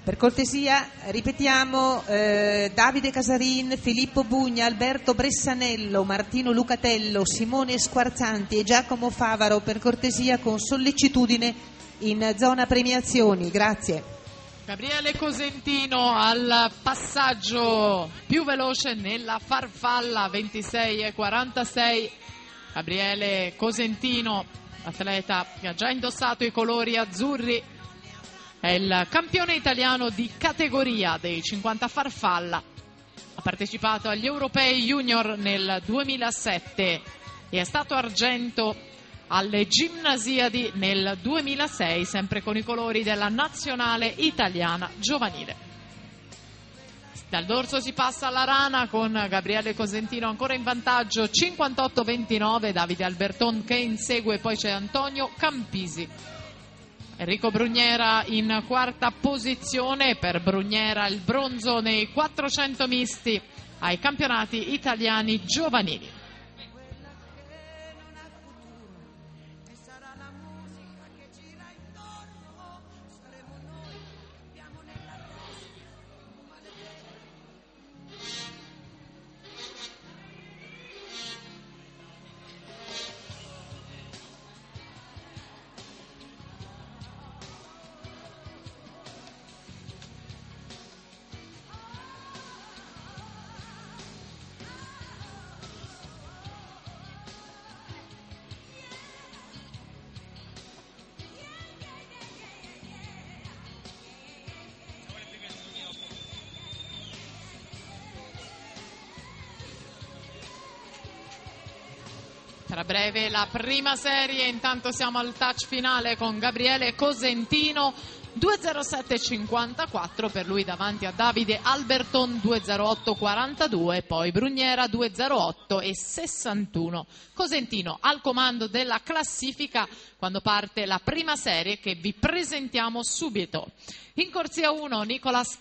Per cortesia, ripetiamo, Davide Casarin, Filippo Bugna, Alberto Bressanello, Martino Lucatello, Simone Squarzanti e Giacomo Favaro, per cortesia con sollecitudine in zona premiazioni. Grazie. Gabriele Cosentino al passaggio più veloce nella farfalla, 26,46. Gabriele Cosentino, atleta che ha già indossato i colori azzurri, è il campione italiano di categoria dei 50 farfalla. Ha partecipato agli Europei Junior nel 2007 e è stato argento alle Ginnasiadi nel 2006, sempre con i colori della nazionale italiana giovanile. Dal dorso si passa alla rana con Gabriele Cosentino ancora in vantaggio, 58-29, Davide Alberton che insegue, poi c'è Antonio Campisi. Enrico Brugnera in quarta posizione, per Brugnera il bronzo nei 400 misti ai campionati italiani giovanili. Tra breve la prima serie, intanto siamo al touch finale con Gabriele Cosentino, 2:07,54 per lui davanti a Davide Alberton, 2:08,42, poi Brugnera 2:08,61. Cosentino al comando della classifica quando parte la prima serie che vi presentiamo subito. In corsia 1 Nicolas